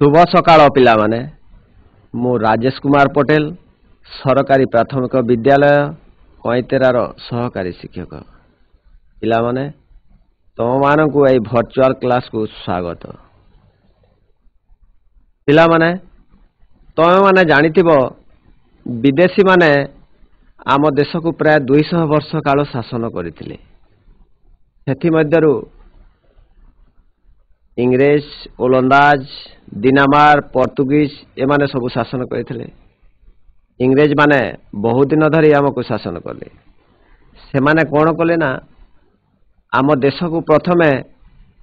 शुभ सकाळ पिलामाने मु राजेश कुमार पटेल सरकारी प्राथमिक विद्यालय कईतेरार सहकारी शिक्षक पिलामाने तुम मानकु ए वर्चुअल क्लास को स्वागत। पिलामाने तुम माने जानिथिबो विदेशी माने आम देश को प्राय 200 वर्ष काल शासन करथिले। सेथि मध्यरु इंग्रेज ओलंदाज दिनामार पोर्तुगीज एमाने सबु शासन करथिले। इंग्रेज माने बहुत दिन धरी आमको शासन कले। से माने कोन कले ना आम देश को प्रथमे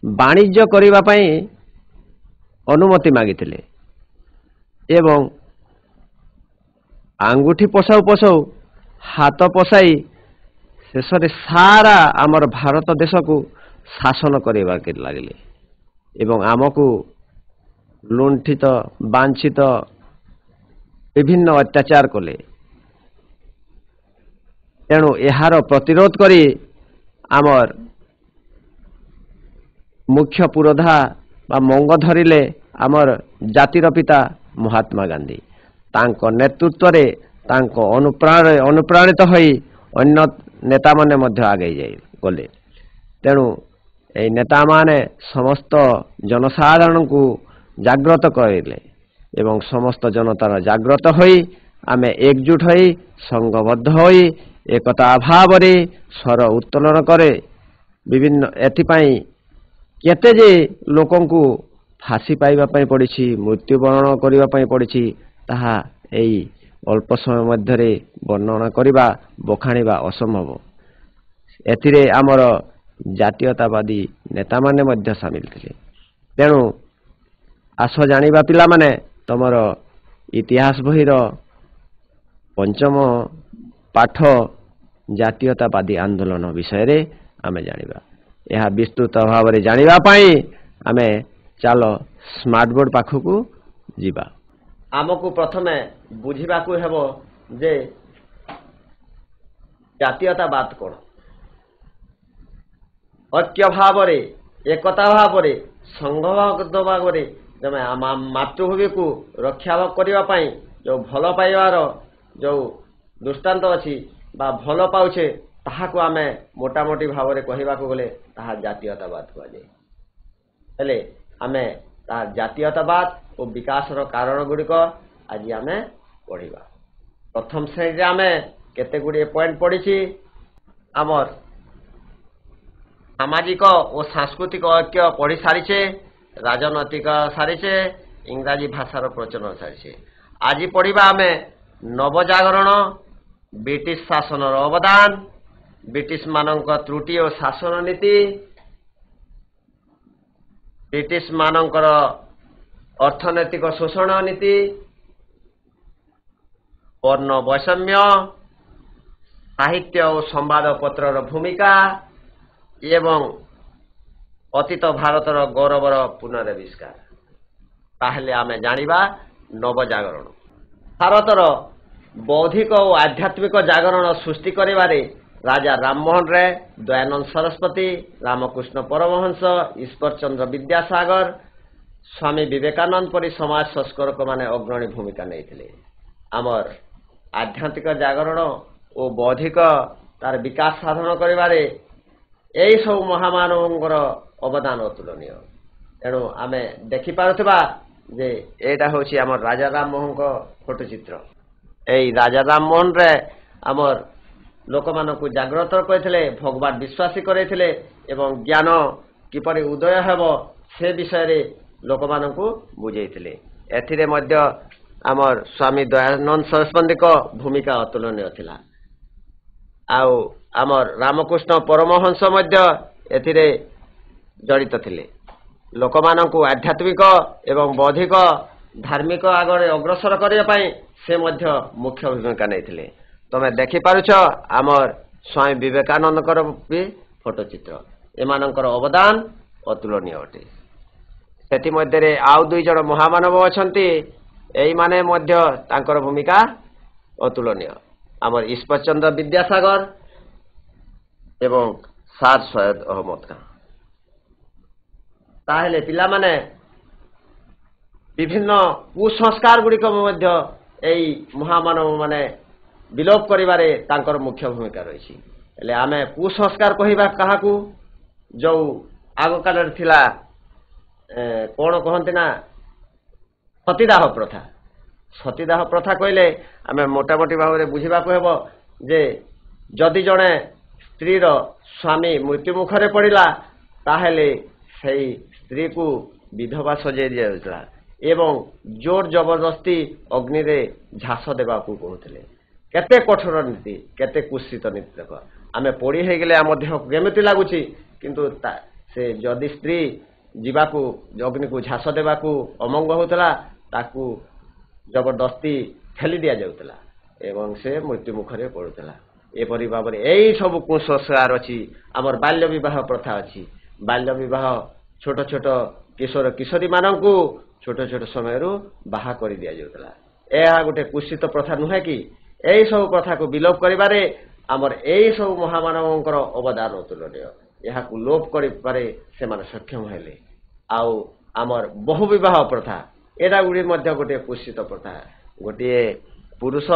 वाणिज्य करिबा पई अनुमति मागिथिले एवं आंगुठी पोसाउ पोसाउ हाथ पोसाई शेषरे सारा आमर भारत देश को शासन करवा के लागले एवं आमको लुंठित वांछित विभिन्न अत्याचार कले। तेणु यार प्रतिरोध करी आमर मुख्य पुरोधा बा मंग धरिले आमर जातिर पिता महात्मा गांधी। तांको नेतृत्व रे तांको अनुप्राणित होई अन्य नेता माने मध्य आगे जाई गले। तेणु ए नेता माने समस्त जनसाधारण को जागृत करिले एवं समस्त जनतार जागृत होई आमे एकजुट होई संघबद्ध होई एकता भाव रे स्वर उत्तोलन करे। विभिन्न एथिपाई केते जे लोकन को फांसी पाइबा पई पड़िछि मृत्युवरण करिबा पई पड़िछि ताहा एई अल्प समय मध्य रे वर्णना करिबा बखाणिबा असंभव। एथिरे आमर जातीयतावादी नेता माने मध्य शामिल थिले। तेणु आस जानिबा पिला माने तमर इतिहास बहिर पंचम पाठ जातीयतावादी आंदोलन विषय रे आमे जानिबा। यह विस्तृत भाव रे जानिबा पई आमे चलो स्मार्ट बोर्ड पाखकू जीवा। आमको प्रथमे बुझिबाकू हेबो जे जातीयतावाद कोन। ऐक्य भाव रे एकता भाव रे संघबद्ध भाव रे जमे मातृभूमि को रक्षा करबा पई जो भल पाइबार जो दृष्टांत अछि बा भल पाउछे ताहाको आमे मोटामोटी भाव रे कहिबाकू गले ताहा जातीयतावाद कहै जाय। हेले आमे ता जातीयतावाद और विकास रो कारण गुडी को आज आमे पढिबा। प्रथम श्रेणी रे आमे केते गुडी पॉइंट पढिछि। आमर सामाजिक और सांस्कृतिक ऐक्य पढ़ी सारिछे, राजनैतिक सारिछे, इंग्राजी भाषार प्रचलन सारिछे। आज पढ़िबा आमे नवजागरण, ब्रिटिश शासन अवदान, ब्रिटिश मानक त्रुटि और शासन नीति, ब्रिटिश मानकर अर्थनैतिक शोषण नीति, वर्ण वैषम्य, साहित्य और संवाद पत्रर भूमिका एवं अतीत भारतर गौरवर पुनराविष्कार। ताहले आमे जानिबा नवजागरण। भारतर बौद्धिक और आध्यात्मिक जागरण सृष्टि करिबारे राजा राममोहन राय, दयानंद सरस्वती, रामकृष्ण परमहंस, ईश्वर चंद्र विद्यासागर, स्वामी विवेकानंद परि समाज संस्कारक माने अग्रणी भूमिका नैथिले। आमर आध्यात्मिक जागरण और बौद्धिक तार विकास साधन करिबारे यही सब महामानवर अवदान अतुलनीय। तेणु आमे देखि पारुथबा जे एटा होछि आमर राजा राममोहन को फोटोचित्र। एई राजा राममोहन रे आमर लोक मानकु जागृत करथिले, भगवान विश्वासी करथिले एवं ज्ञान किपरि उदय हेबो से विषय रे लोक मानकु बुझैथिले। एथिरे मध्य आमर स्वामी दयानंद सरस्वती को भूमिका अतुलनीय थिला। आउ आमर रामकृष्ण परमहंस मध्य एथिरे जड़ित थिले। लोक मानकु आध्यात्मिक एवं बौद्धिक धार्मिक आगरे अग्रसर करिया पई से मध्य मुख्य भूमिका नैथिले। तमे देखि पारुछ आमर स्वामी विवेकानंद कर भी फोटोचित्र। एमानकर अवदान अतुलनीय अटे। सेति मध्य रे आउ दुई जण महामानव अछंती, एई माने मध्य तांकर भूमिका अतुलनीय। आमर ईश्वर चंद्र विद्यासागर एवं सार सैयद अहमद खान। ताहले पिला माने ବିଭିନ୍ନ କୁସଂସ୍କାର ଗୁଡ଼ିକ ମଧ୍ୟ ଏଇ ମହାମାନବ ମାନେ ବିଲୋପ କରିବାରେ ତାଙ୍କର ମୁଖ୍ୟ ଭୂମିକା ରହିଛି। ହେଲେ ଆମେ କୁସଂସ୍କାର କହିବା କାହାକୁ? ଯୋଉ ଆଗକାଳରେ ଥିଲା କ'ଣ କହନ୍ତି ନା ସତୀଦାହ ପ୍ରଥା। ସତୀଦାହ ପ୍ରଥା କହିଲେ ଆମେ ମୋଟାମୋଟି ଭାବରେ ବୁଝିବାକୁ ହେବ ଯେ ଯଦି ଜଣେ ସ୍ତ୍ରୀର ସ୍ୱାମୀ ମୃତ୍ୟୁ ମୁଖରେ ପଡ଼ିଲା ତାହେଲେ ସେହି ସ୍ତ୍ରୀକୁ ବିଧବା ସଜାଇ ଦିଆଯାଉଥିଲା ଏବଂ ଜୋର ଜବରଦସ୍ତି ଅଗ୍ନିରେ ଝାସ ଦେବାକୁ କହୁଥିଲେ। କେତେ କଠୋର ନୀତି, କେତେ କୁତ୍ସିତ ନୀତି ଦେଖ। ଆମେ ପୋଡ଼ି ହେଇଗଲେ ଆମ ଦେହ କେମିତି ଲାଗୁଛି, କିନ୍ତୁ ସେ ଯଦି ସ୍ତ୍ରୀ ଯିବାକୁ ଅଗ୍ନିକୁ ଝାସ ଦେବାକୁ ଅମଙ୍ଗ ହେଉଥିଲା ତାକୁ ଜବରଦସ୍ତି ଠେଲି ଦିଆଯାଉଥିଲା ଏବଂ ସେ ମୃତ୍ୟୁ ମୁଖରେ ପଡ଼ୁଥିଲା। ଏପରି ଭାବରେ ଏଇ ସବୁ କୁସଂସ୍କାର ଅଛି। ଆମର ବାଲ୍ୟ ବିବାହ ପ୍ରଥା ଅଛି। ବାଲ୍ୟ ବିବାହ ଛୋଟ ଛୋଟ କିଶୋର କିଶୋରୀମାନଙ୍କୁ ଛୋଟ ଛୋଟ ସମୟରୁ ବାହା କରି ଦିଆଯାଉଥିଲା। ଏହା ଗୋଟେ କୁତ୍ସିତ ପ୍ରଥା ନୁହେଁ କି? ଏହି ସବୁ ପ୍ରଥାକୁ ବିଲୋପ କରିବାରେ ଆମର ଏଇ ସବୁ ମହାମାନବଙ୍କର ଅବଦାନ ଅତୁଳନୀୟ। ଏହାକୁ ଲୋପ କରିବାରେ ସେମାନେ ସକ୍ଷମ ହେଲେ। ଆଉ ଆମର ବହୁ ବିବାହ ପ୍ରଥା, ଏଇଟା ଗୁଡ଼ିକ ମଧ୍ୟ ଗୋଟିଏ କୁତ୍ସିତ ପ୍ରଥା। ଗୋଟିଏ ପୁରୁଷ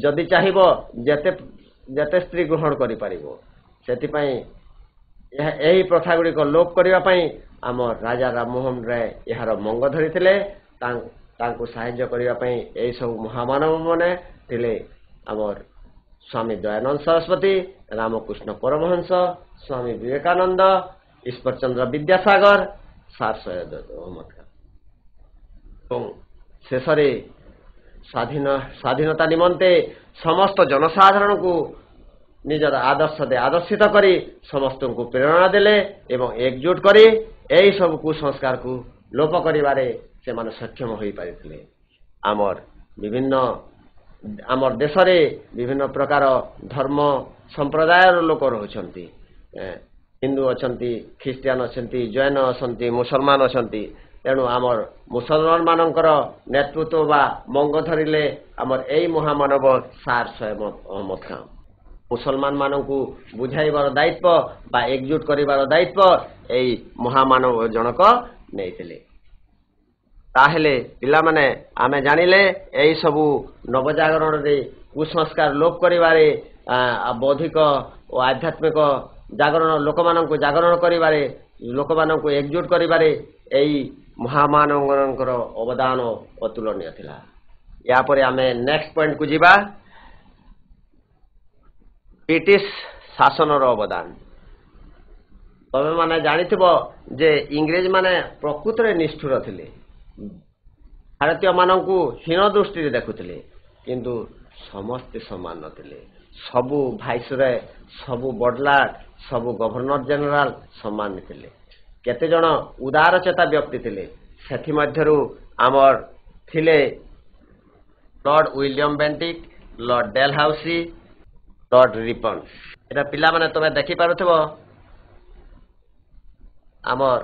ଯଦି ଚାହିଁବ ଯେତେ ଯେତେ ସ୍ତ୍ରୀ ଗ୍ରହଣ କରିପାରିବ। ସେଥିପାଇଁ ଏହି ପ୍ରଥା ଗୁଡ଼ିକ ଲୋପ କରିବା ପାଇଁ ଆମ ରାଜା ରାମମୋହନ ରାୟ ଏହାର ମଙ୍ଗ ଧରିଥିଲେ। ତାଙ୍କୁ ସାହାଯ୍ୟ କରିବା ପାଇଁ ଏହିସବୁ ମହାମାନବମାନେ ଥିଲେ ଆମର ସ୍ୱାମୀ ଦୟାନନ୍ଦ ସରସ୍ୱତୀ, ରାମକୃଷ୍ଣ ପରମହଂସ, ସ୍ୱାମୀ ବିବେକାନନ୍ଦ, ଈଶ୍ୱରଚନ୍ଦ୍ର ବିଦ୍ୟାସାଗର, ସାର୍ ସୈୟଦ ଅହମଦ ଖାନ। ଏବଂ ଶେଷରେ ସ୍ୱାଧୀନତା ନିମନ୍ତେ ସମସ୍ତ ଜନସାଧାରଣଙ୍କୁ ନିଜର ଆଦର୍ଶିତ କରି ସମସ୍ତଙ୍କୁ ପ୍ରେରଣା ଦେଲେ ଏବଂ ଏକଜୁଟ କରି ଏହି ସବୁ କୁସଂସ୍କାରକୁ ଲୋପ କରିବାରେ ସେମାନେ ସକ୍ଷମ ହୋଇପାରିଥିଲେ। ଆମର ଦେଶରେ ବିଭିନ୍ନ ପ୍ରକାର ଧର୍ମ ସମ୍ପ୍ରଦାୟର ଲୋକ ରହୁଛନ୍ତି। ହିନ୍ଦୁ ଅଛନ୍ତି, ଖ୍ରୀଷ୍ଟିଆନ ଅଛନ୍ତି, ଜୈନ ଅଛନ୍ତି, ମୁସଲମାନ ଅଛନ୍ତି। ତେଣୁ ଆମର ମୁସଲମାନ ମାନଙ୍କର ନେତୃତ୍ୱ ବା ମଙ୍ଗ ଧରିଲେ ଆମର ଏଇ ମହାମାନବ ସାର୍ ସୈୟଦ ଅହମଦ ଖାନ। ମୁସଲମାନ ମାନଙ୍କୁ ବୁଝାଇବାର ଦାୟିତ୍ୱ ବା ଏକଜୁଟ କରିବାର ଦାୟିତ୍ୱ ଏଇ ମହାମାନବ ଜଣକ ନେଇଥିଲେ। ତାହେଲେ ପିଲାମାନେ ଆମେ ଜାଣିଲେ ଏଇ ସବୁ ନବଜାଗରଣରେ କୁସଂସ୍କାର ଲୋପ କରିବାରେ ବୌଦ୍ଧିକ ଓ ଆଧ୍ୟାତ୍ମିକ ଜାଗରଣ ଲୋକମାନଙ୍କୁ ଜାଗରଣ କରିବାରେ ଲୋକମାନଙ୍କୁ ଏକଜୁଟ କରିବାରେ ଏଇ ମହାମାନବଙ୍କର ଅବଦାନ ଅତୁଳନୀୟ ଥିଲା। ଏହାପରେ ଆମେ ନେକ୍ସଟ ପଏଣ୍ଟକୁ ଯିବା। ବ୍ରିଟିଶ ଶାସନର ଅବଦାନ। ତମେମାନେ ଜାଣିଥିବ ଯେ ଇଂରେଜମାନେ ପ୍ରକୃତରେ ନିଷ୍ଠୁର ଥିଲେ। ଭାରତୀୟମାନଙ୍କୁ ହୀନ ଦୃଷ୍ଟିରେ ଦେଖୁଥିଲେ, କିନ୍ତୁ ସମସ୍ତେ ସମାନ ନଥିଲେ। ସବୁ ଭାଇସରୟ, ସବୁ ବଡଲାଟ, ସବୁ ଗଭର୍ଣ୍ଣର ଜେନେରାଲ ସମାନ ଥିଲେ। କେତେଜଣ ଉଦାରଚେତା ବ୍ୟକ୍ତି ଥିଲେ। ସେଥିମଧ୍ୟରୁ ଆମର ଥିଲେ Lord William Bentinck, Lord Dalhousie, Lord Ripon. ଏଟା ପିଲାମାନେ ତମେ ଦେଖିପାରୁଥିବ ଆମର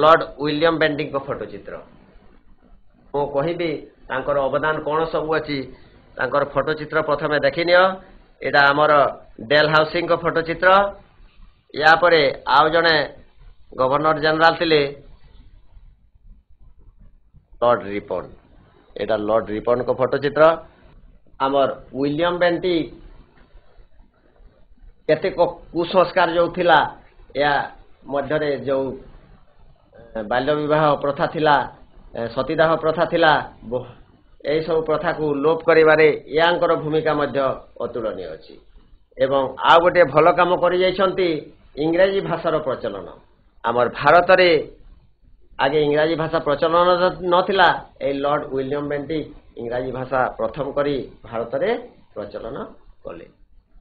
ଲର୍ଡ ୱିଲିୟମ ବେଣ୍ଟିକଙ୍କ ଫଟୋ ଚିତ୍ର। ମୁଁ କହିବି ତାଙ୍କର ଅବଦାନ କ'ଣ ସବୁ ଅଛି। ତାଙ୍କର ଫଟୋ ଚିତ୍ର ପ୍ରଥମେ ଦେଖିନିଅ। ଏଇଟା ଆମର ଡେଲହାଉସିଙ୍କ ଫଟୋ ଚିତ୍ର। ୟା ପରେ ଆଉ ଜଣେ ଗଭର୍ଣ୍ଣର ଜେନେରାଲ ଥିଲେ ଲର୍ଡ ରିପନ। ଏଇଟା ଲର୍ଡ ରିପନଙ୍କ ଫଟୋ ଚିତ୍ର। ଆମର ୱିଲିୟମ ବେଣ୍ଟିକ କେତେକ କୁସଂସ୍କାର ଯୋଉ ଥିଲା, ଏହା ମଧ୍ୟରେ ଯୋଉ ବାଲ୍ୟ ବିବାହ ପ୍ରଥା ଥିଲା, ସତୀଦାହ ପ୍ରଥା ଥିଲା, ଏହିସବୁ ପ୍ରଥାକୁ ଲୋପ କରିବାରେ ୟାଙ୍କର ଭୂମିକା ମଧ୍ୟ ଅତୁଳନୀୟ ଅଛି। ଏବଂ ଆଉ ଗୋଟିଏ ଭଲ କାମ କରିଯାଇଛନ୍ତି ଇଂରାଜୀ ଭାଷାର ପ୍ରଚଳନ। ଆମର ଭାରତରେ ଆଗେ ଇଂରାଜୀ ଭାଷା ପ୍ରଚଳନ ନଥିଲା। ଏଇ ଲର୍ଡ ୱିଲିୟମ ବେଣ୍ଟିକ ଇଂରାଜୀ ଭାଷା ପ୍ରଥମ କରି ଭାରତରେ ପ୍ରଚଳନ କଲେ।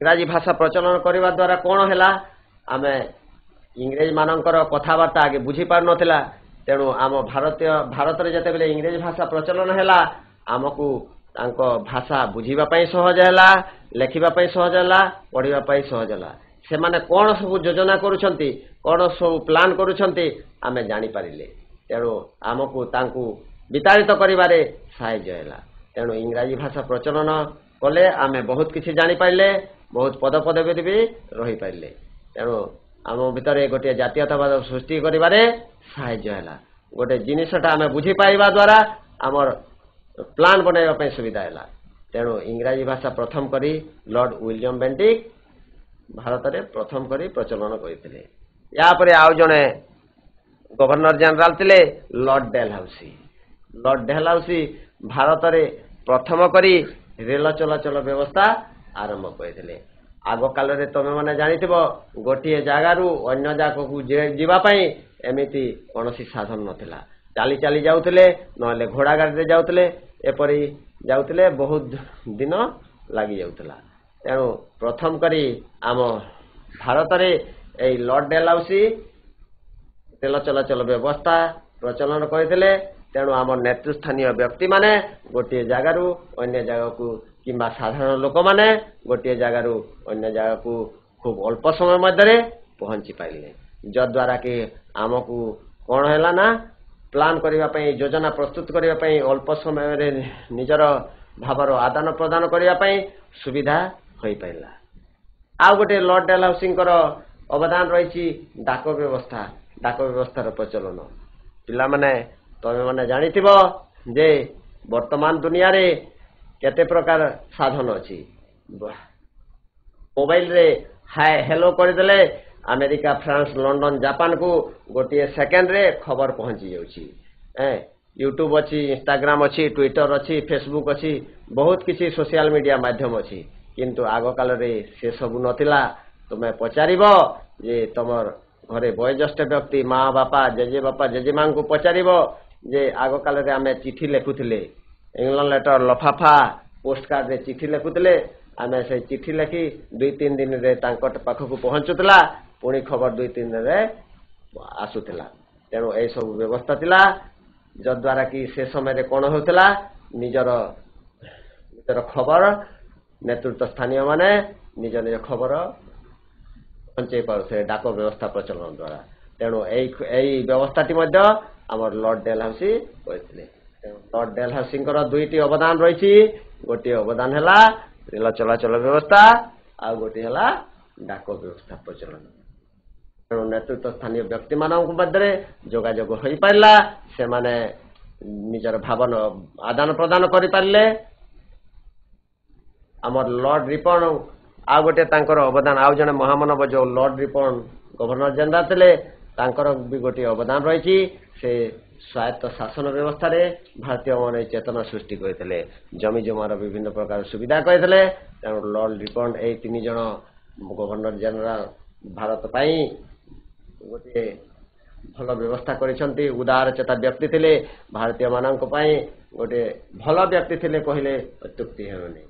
ଇଂରାଜୀ ଭାଷା ପ୍ରଚଳନ କରିବା ଦ୍ୱାରା କ'ଣ ହେଲା, ଆମେ ଇଂରେଜ ମାନଙ୍କର କଥାବାର୍ତ୍ତା ଆଗେ ବୁଝିପାରୁନଥିଲା। ତେଣୁ ଆମ ଭାରତରେ ଯେତେବେଳେ ଇଂରେଜ ଭାଷା ପ୍ରଚଳନ ହେଲା, ଆମକୁ ତାଙ୍କ ଭାଷା ବୁଝିବା ପାଇଁ ସହଜ ହେଲା, ଲେଖିବା ପାଇଁ ସହଜ ହେଲା, ପଢ଼ିବା ପାଇଁ ସହଜ ହେଲା। ସେମାନେ କ'ଣ ସବୁ ଯୋଜନା କରୁଛନ୍ତି, କ'ଣ ସବୁ ପ୍ଲାନ୍ କରୁଛନ୍ତି ଆମେ ଜାଣିପାରିଲେ। ତେଣୁ ଆମକୁ ତାଙ୍କୁ ବିତାଡ଼ିତ କରିବାରେ ସାହାଯ୍ୟ ହେଲା। ତେଣୁ ଇଂରାଜୀ ଭାଷା ପ୍ରଚଳନ କଲେ ଆମେ ବହୁତ କିଛି ଜାଣିପାରିଲେ, ବହୁତ ପଦପଦବୀ ବି ରହିପାରିଲେ। ତେଣୁ ଆମ ଭିତରେ ଗୋଟିଏ ଜାତୀୟତାବାଦ ସୃଷ୍ଟି କରିବାରେ ସାହାଯ୍ୟ ହେଲା। गोटे जिनसटा आम बुझी पाइबा द्वारा आमर प्लान बनवाई सुविधा है तेणु इंग्राजी भाषा प्रथम करी लॉर्ड विलियम बेंटिक भारत में प्रथम करी प्रचलन करते यापर आउ जड़े गवर्नर जनरल थे Lord Dalhousie. Lord Dalhousie Bharat में प्रथम करी रेल चलाचल व्यवस्था आरंभ करते आग काल तुम मैंने जानी गोटे जगार अन्य जगह को जावाई एमती कौन साधन नाला चली चली जाऊले ना घोड़ा गाड़ी जाऊले एपरी जाऊले बहुत दिन लगी जाऊला तेणु प्रथम करी आम भारत में यही लॉर्ड डेलहाउसी रेल चलाचल व्यवस्था प्रचलन करते तेणु आम नेतृस्थानीय व्यक्ति माने गोटे जगार अन्य जगह को किंबा साधारण लोक माने गोटे जगार अन्य जगह को खूब अल्प समय मध्य पहुंची पाइले जद्वारा कि आमको कौन है ना प्लान करने योजना प्रस्तुत करने अल्प समय निजर भावर आदान प्रदान करने सुविधा हो पाइला। आउ गोटे लॉर्ड डेलहाउसी अवदान रही डाक व्यवस्थार प्रचलन पिला माने तमे माने जानी जे वर्तमान दुनिया रे केते प्रकार साधन अच्छी मोबाइल रे हाय हेलो करदेले अमेरिका फ्रांस लंडन जापान को गोटे सेकेंड रे खबर पहुंची जाउची यूट्यूब अच्छी इंस्टाग्राम अच्छी ट्विटर अच्छी फेसबुक अच्छी बहुत किसी सोशल मीडिया माध्यम अच्छी किंतु आग काल रे से सब नथिला तुम्हें पचारिबो जे तमर घरे वयोज्येष्ठ व्यक्ति माँ बापा जेजेमा को पचारिबो जे आग काल रे आमे चिठी लिखुथिले इंग्लैंड लेटर लफाफा पोस्ट कार्ड रे चिठी लिखुथिले आमे से चिठी लिखि 2-3 दिन रे तांकट पाखकु पहुंचुतला पुणी खबर 2-3 दिन रे आसुतला तेणु ए सब व्यवस्था थिला जद्वारा कि से समय रे कोन होतला निजर खबर नेतृत्व स्थानीय माने निज निज खबर पहुंचे पारे डाक व्यवस्था प्रचलन द्वारा तेणु यही व्यवस्थाटी आमर लॉर्ड डेलहाउसी करथिले। लॉर्ड डेलहाउसी दुईटी अवदान रही गोटे अवदान है रेल चलाचल व्यवस्था आ गोटे है डाक व्यवस्था प्रचलन तेणु नेतृत्व स्थानीय व्यक्ति मानक मध्य जोगाजोग हो पारा से माने निजर भावन आदान प्रदान कर पारे। आमर लॉर्ड रिपन आ गोटे अवदान आउ जने महामानव जो लॉर्ड रिपन गवर्नर जनरल थे तांकर भी गोटे अवदान रही से स्वायत्त शासन व्यवस्था रे भारतीय मान चेतना सृष्टि करते जमी जमार विभिन्न प्रकार सुविधा करते तेणु लॉर्ड रिपन यही 3 जन गवर्नर जनरल भारत पाई गोटे भल व्यवस्था करिसंती उदार चेता व्यक्ति थे भारतीय मानक पाई गोटे भल व्यक्ति थे कहले अत्युक्ति हेउनी।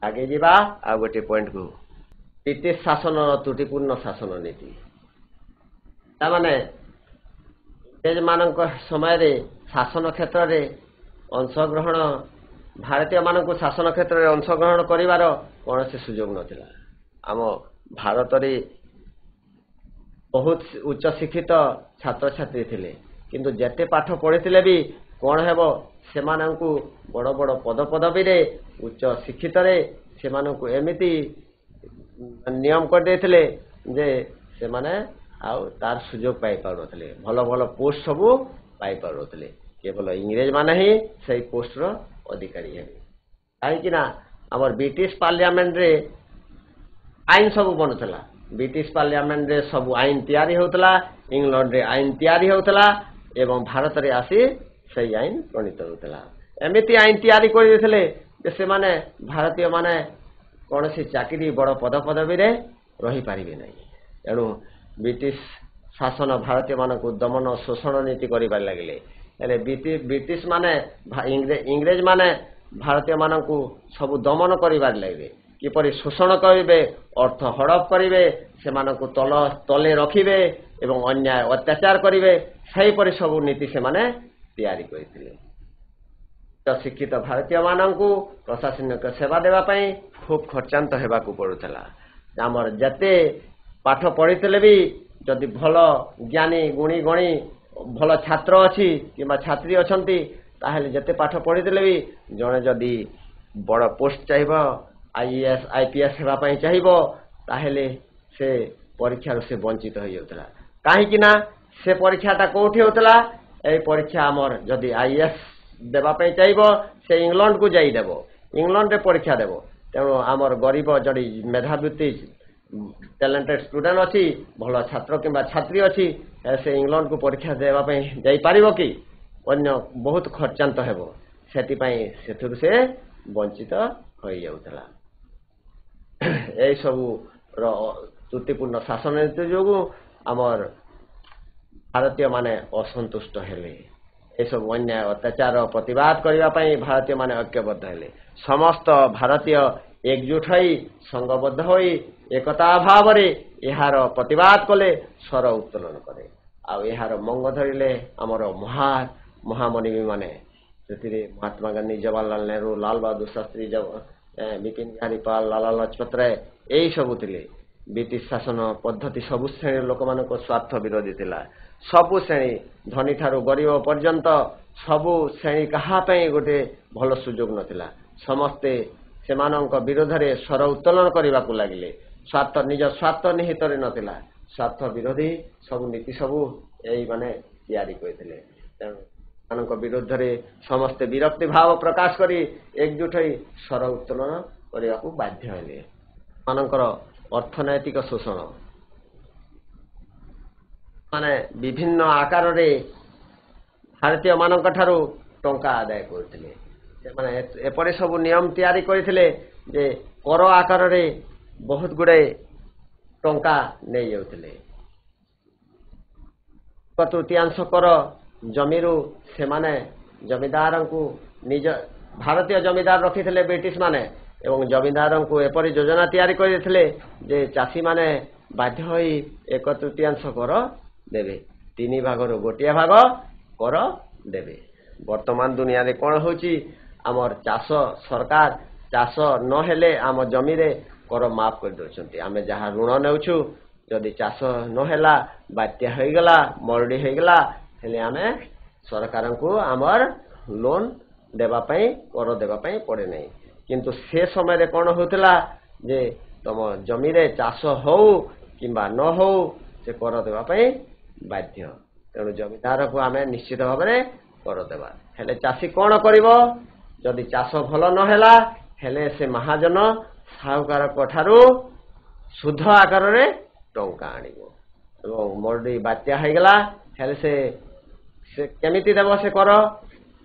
आगे जीवा आ गोटे पॉइंट को ब्रिटिश शासन त्रुटिपूर्ण शासन नीति तामाने इंग्रेज मानक समय रे शासन क्षेत्र रे अंशग्रहण भारतीय मानक शासन क्षेत्र रे अंशग्रहण करिवार कौन सुजोग नथिला। आम भारत रे बहुत उच्च शिक्षित छात्र छात्री थिले किंतु जेते पाठ पढ़िथिले भी कौन हेबो सेमानंकु बड़ बड़ पद पदवी रे उच्च शिक्षित रे सेमानंकु एमिति नियम कर देथिले जे सेमाने आउ तार सुजोग पाई पारुनथिले भल भल पोस्ट सबू पाई पारुनथिले केवल इंग्रेज माने ही सही पोस्ट रो अधिकारी है कहीं ना आमर ब्रिटिश पार्लियामेंट रे आईन सब बनुला ब्रिटिश पार्लियामेंट रे सब आईन तैयारी होतला इंग्लैंड रे आईन तैयारी होतला एवं भारत रे आसी सही आईन प्रणीत होतला एमिति आईन तैयारी कर देथिले जे से माने भारतीय माने कौन सी चाकरी बड़ पद पदवी रे रही पारिबे नहीं तेणु ब्रिटिश शासन भारतीय मानक दमन शोषण नीति करिबार लगिले ब्रिटिश माने इंग्रेज माने भारतीय मानक सब दमन करिबार लगिले किपरि शोषण करिबे अर्थ हड़प करिबे सेमानकु तले रखिबे एवं अन्याय अत्याचार करिबे सही परि सब नीति से माने तैयारी करथिले। शिक्षित भारतीय मानकु प्रशासनिक सेवा देवा पई खूब खर्चांत हेबाकू पड़ुतला आमर जते पाठ पढ़िथिले भी जदि भल ज्ञानी गुणी गणी भल छात्र अच्छी कि छात्री अच्छी ताहले जते पाठ पढ़िथिले भी जड़े जदि बड़ पोस्ट चाहिए आईएएस आईपीएस हेबापी चाहिए ताहले से परीक्षार से वंचित हो जाउतला कहीं से परीक्षाटा कोठी होतला ए परीक्षा आमर जदि आईएएस देबा पई चाहबो से इंग्लैंड को जाई देबो इंग्लैंड रे परीक्षा देबो तेणु आमर गरीब जड़ी मेधावृत्ति टैलेंटेड स्टूडेंट अच्छी भल छात्र किंबा छात्री अच्छी से इंग्लैंड को परीक्षा देबा पई जाई पारिबो कि अन्य बहुत खर्चांत हेबो सेठुर से वंचित हो जाउतला ए सब त्रुटिपूर्ण शासन नीति जो आमर भारतीय माने असंतुष्ट हेले ए सब अन्याय अत्याचार प्रतिवाद करने भारतीय माने ऐक्यबद्ध हेले समस्त भारतीय एकजुट होई संगबद्ध होई एकता भाव यार प्रतिवाद कले स्वर उत्तोलन करे आर मंग धरिले आमर महामनिवी माने महात्मा गांधी जवाहरलाल नेहरू लाल बहादुर शास्त्री बिपिन बिहारी पाल लाला लजपत राय यही सबू थे ब्रिटिश शासन पद्धति सबु श्रेणी लोक मान स्वार्थ विरोधी थिला सबु श्रेणी धनी ठारू गरीब पर्यंत सबु श्रेणी कहापी गोटे भल सुजोग नथिला समस्ते सेमानंक विरोध में स्वर उत्तोलन करने को लगिले स्वार्थ निज स्वार्थ निहित नथिला स्वार्थ विरोधी सबु नीति सबु यही माने तैयारी करथिले तेणु विरुद्ध रे समस्ते विरक्ति भाव प्रकाश करी एकजुट होई स्वर उत्तोलन करने को बाध्य हेले मानकर अर्थनैतिक शोषण माने विभिन्न आकार रे भारतीय मानक ठारू टंका आदाय करथिले माने एपरे सब नियम तैयारी करथिले जे कर आकार रे बहुत गुड़े टंका नहीं जाउथिले तृतीयांश कर जमीरू से माने जमीदार को निज भारतीय जमीदार रखी थे ब्रिटिश माने एवं जमीदार को एपरी योजना तैयारी करते जे चाषी माने बाध्य होई एक तृतीयांश कर देवे 3 भागर गोटे भाग कर देवे वर्तमान दुनिया रे कौन होची आमर चाष सरकार चाष न हेले आम जमी रे कर माफ कर दउछंती आमे जहाँ ऋण नेउछु जदि चाष न हेला बात्या हो गला मरुड़ी हो गला हेले आमे सरकार को आमर लोन देबा पई कर देबा पई पड़े नहीं किंतु से समय रे कौन होतला जे तुम जमी रे चाष हो किंबा न हो से कर देबा पई बाध्य तेणु जमीदार को आमे निश्चित भाव में कर देबा हेले चाषी कौन करिवो जदि चाष भल न हेला हेले से महाजन साहुकार ठारू शुद्ध आकार रे टंका आनिबो एवं मरुड़ी बात्या हो गला हेले से केमिति देव से कर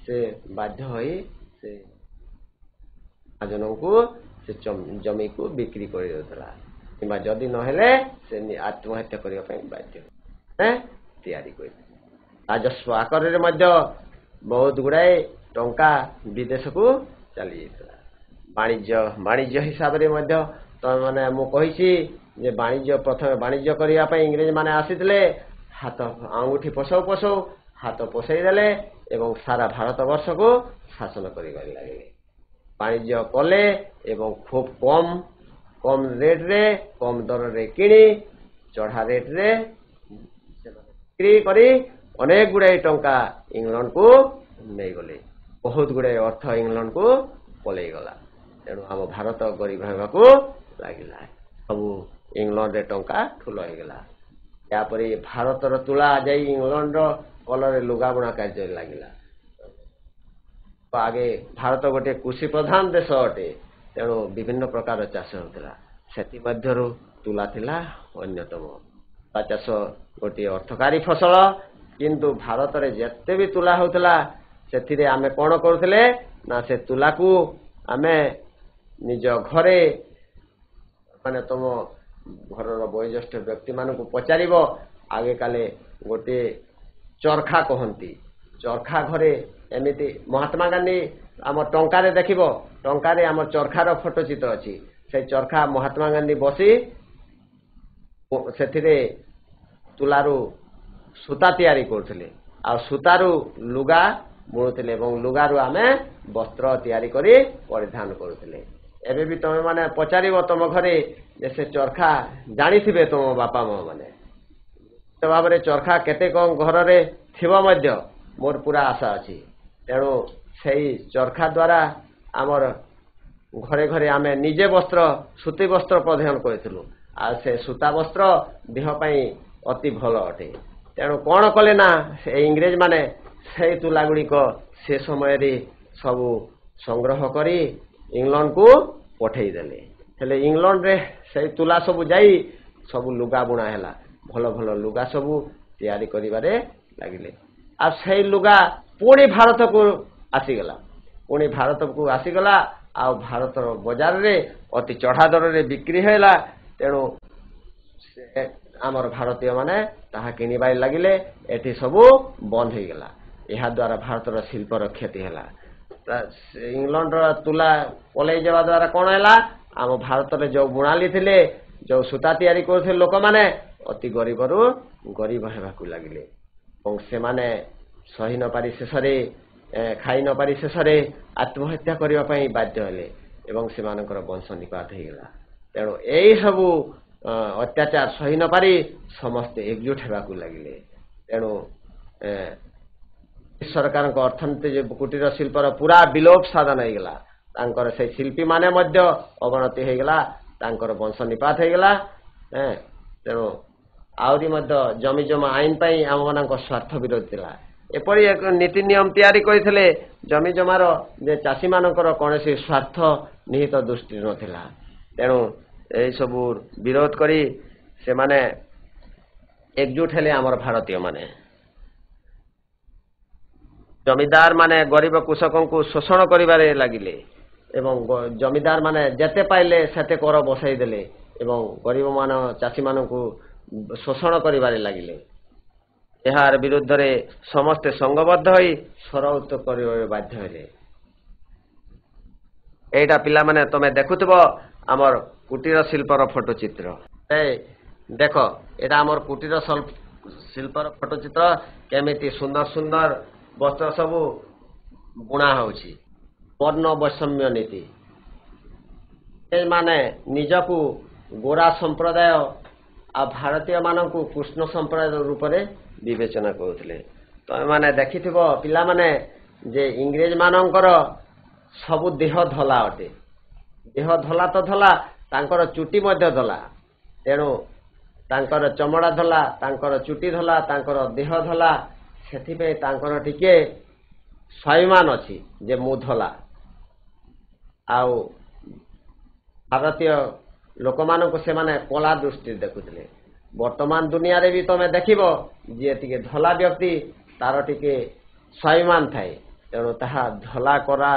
से बाध्य होई से महाजन को से जमी को बिक्री कर देउतला किंबा जदि न हेले से आत्महत्या करबा पई बाध्य तैयारी कर राजस्व आकार रे मध्य बहुत गुड़ाए टंका विदेश को चली जाइतला वाणिज्य हिसाब रे मध्य तो माने मु कहिछि जे वाणिज्य प्रथम वाणिज्य करिया पई इंग्रेज माने आसीतले हाथ आंगुठी पसौ पसौ हाथ पसई देले एवं सारा भारत वर्ष को शासन करिबार लागे वाणिज्य कले एवं खूब कम रेट रे कम दर रे किणी चढ़ा रेट रे बिक्री करी अनेक गुड़ाई टंका इंग्लैंड को नहीं गले बहुत गुड़ाई अर्थ इंग्लैंड को पलई गला तेणु आम भारत गरीब होगा लगिला सब इंग्लैंड रे टंका ठूल हो गला यापर भारतर तुला जाई इंग्लैंड कलर लुगा बुणा कार्य लगिला तो आगे भारत गोटे कृषि प्रधान देश अटे तेणु विभिन्न प्रकार चाष होता सेति मध्यरु तुला थिला अन्यतम चाष गोटे अर्थकारी फसल किंतु भारत रे जेते भी तुला होतला सेथिरे आमे कोन करथले ना से तुला को आमे निज घरे माने तुम घरर वयोज्येष्ठ व्यक्ति मान को पचारिबो आगे काले गोटे चरखा कहती चरखा घरे एमिति महात्मा गांधी आम टंकार देखिबो टंकार आम चरखार फोटो चित्र अच्छी से चरखा महात्मा गांधी बसी से तुलारू सूता तैयारी करथिले आ सूतारू लुगा बुणुथिले एवं लुगारू आमे वस्त्र तैयारी करी परिधान करुथिले एबे भी तुम माने पचारिबो तुम घरे जैसे चरखा जानिथिबे तुम बापा माँ माने तो भाव में चरखा केते कम घर रे थिबो मध्य मोर पूरा आशा अच्छी तेणु से चरखा द्वारा आमर घरे घरे आमे निजे वस्त्र सूती वस्त्र परिधान करूँ आ से सूता वस्त्र देह पाई अति भल अटे ତେଣୁ କ'ଣ କଲେ ନା ଇଂରେଜ ମାନେ ସେଇ ତୁଲା ଗୁଡ଼ିକ ସେ ସମୟରେ ସବୁ ସଂଗ୍ରହ କରି ଇଂଲଣ୍ଡକୁ ପଠେଇଦେଲେ। ହେଲେ ଇଂଲଣ୍ଡରେ ସେଇ ତୁଲା ସବୁ ଯାଇ ସବୁ ଲୁଗା ବୁଣା ହେଲା। ଭଲ ଭଲ ଲୁଗା ସବୁ ତିଆରି କରିବାରେ ଲାଗିଲେ। ଆଉ ସେଇ ଲୁଗା ପୁଣି ଭାରତକୁ ଆସିଗଲା। ପୁଣି ଭାରତକୁ ଆସିଗଲା ଆଉ ଭାରତର ବଜାରରେ ଅତି ଚଢ଼ା ଦରରେ ବିକ୍ରି ହେଲା। ତେଣୁ ଆମର ଭାରତୀୟମାନେ ତାହା କିଣିବାରେ ଲାଗିଲେ। ଏଠି ସବୁ ବନ୍ଦ ହୋଇଗଲା। ଏହାଦ୍ୱାରା ଭାରତର ଶିଳ୍ପର କ୍ଷତି ହେଲା। ଇଂଲଣ୍ଡର ତୁଲା ପଳାଇ ଯିବା ଦ୍ୱାରା କ'ଣ ହେଲା, ଆମ ଭାରତରେ ଯେଉଁ ବୁଣାଳି ଥିଲେ, ଯେଉଁ ସୂତା ତିଆରି କରୁଥିଲେ ଲୋକମାନେ ଅତି ଗରିବରୁ ଗରିବ ହେବାକୁ ଲାଗିଲେ ଏବଂ ସେମାନେ ସହି ନ ପାରି ଶେଷରେ ଖାଇ ନ ପାରି ଶେଷରେ ଆତ୍ମହତ୍ୟା କରିବା ପାଇଁ ବାଧ୍ୟ ହେଲେ ଏବଂ ସେମାନଙ୍କର ବଂଶ ନିପାତ ହୋଇଗଲା। ତେଣୁ ଏହିସବୁ ଅତ୍ୟାଚାର ସହି ନ ପାରି ସମସ୍ତେ ଏକଜୁଟ ହେବାକୁ ଲାଗିଲେ। ତେଣୁ ସରକାରଙ୍କ ଅର୍ଥନୀତି କୁଟୀର ଶିଳ୍ପର ପୁରା ବିଲୋପ ସାଧନ ହୋଇଗଲା। ତାଙ୍କର ସେଇ ଶିଳ୍ପୀମାନେ ମଧ୍ୟ ଅବନତି ହୋଇଗଲା, ତାଙ୍କର ବଂଶ ନିପାତ ହୋଇଗଲା। ତେଣୁ ଆହୁରି ମଧ୍ୟ ଜମି ଜମା ଆଇନ ପାଇଁ ଆମମାନଙ୍କ ସ୍ୱାର୍ଥ ବିରୋଧୀ ଥିଲା। ଏପରି ଏକ ନୀତି ନିୟମ ତିଆରି କରିଥିଲେ ଜମି ଜମାର ଯେ ଚାଷୀମାନଙ୍କର କୌଣସି ସ୍ୱାର୍ଥ ନିହିତ ଦୃଷ୍ଟି ନଥିଲା। ତେଣୁ ଏହିସବୁ ବିରୋଧ କରି ସେମାନେ ଏକଜୁଟ ହେଲେ ଆମର ଭାରତୀୟମାନେ। ଜମିଦାର ମାନେ ଗରିବ କୃଷକଙ୍କୁ ଶୋଷଣ କରିବାରେ ଲାଗିଲେ ଏବଂ ଜମିଦାର ମାନେ ଯେତେ ପାଇଲେ ସେତେ କର ବସାଇ ଦେଲେ ଏବଂ ଗରିବମାନ ଚାଷୀମାନଙ୍କୁ ଶୋଷଣ କରିବାରେ ଲାଗିଲେ। ଏହାର ବିରୁଦ୍ଧରେ ସମସ୍ତେ ସଂଘବଦ୍ଧ ହୋଇ ସ୍ୱର ଉତ୍ତୋଳ କରିବାକୁ ବାଧ୍ୟ ହେଲେ। ଏଇଟା ପିଲାମାନେ ତମେ ଦେଖୁଥିବ ଆମର କୁଟୀର ଶିଳ୍ପର ଫଟୋ ଚିତ୍ର। ଦେଖ ଏଇଟା ଆମର କୁଟୀର ଶିଳ୍ପର ଫଟୋ ଚିତ୍ର। କେମିତି ସୁନ୍ଦର ସୁନ୍ଦର ବସ୍ତ୍ର ସବୁ ବୁଣା ହେଉଛି। ବର୍ଣ୍ଣ ବୈଷମ୍ୟ ନୀତି। ଏମାନେ ନିଜକୁ ଗୋରା ସମ୍ପ୍ରଦାୟ ଆଉ ଭାରତୀୟମାନଙ୍କୁ କୃଷ୍ଣ ସମ୍ପ୍ରଦାୟ ରୂପରେ ବିବେଚନା କରୁଥିଲେ। ତମେମାନେ ଦେଖିଥିବ ପିଲାମାନେ ଯେ ଇଂରେଜମାନଙ୍କର ସବୁ ଦେହ ଧଳା ଅଟେ। ଦେହ ଧଳା ତ ଧଳା, ତାଙ୍କର ଚୁଟି ମଧ୍ୟ ଧଳା। ତେଣୁ ତାଙ୍କର ଚମଡ଼ା ଧଳା, ତାଙ୍କର ଚୁଟି ଧଳା, ତାଙ୍କର ଦେହ ଧଳା। ସେଥିପାଇଁ ତାଙ୍କର ଟିକେ ସ୍ୱାଭିମାନ ଅଛି ଯେ ମୁଁ ଧଳା। ଆଉ ଭାରତୀୟ ଲୋକମାନଙ୍କୁ ସେମାନେ କଳା ଦୃଷ୍ଟିରେ ଦେଖୁଥିଲେ। ବର୍ତ୍ତମାନ ଦୁନିଆରେ ବି ତମେ ଦେଖିବ ଯିଏ ଟିକେ ଧଳା ବ୍ୟକ୍ତି ତାର ଟିକେ ସ୍ୱାଭିମାନ ଥାଏ। ତେଣୁ ତାହା ଧଳା କରା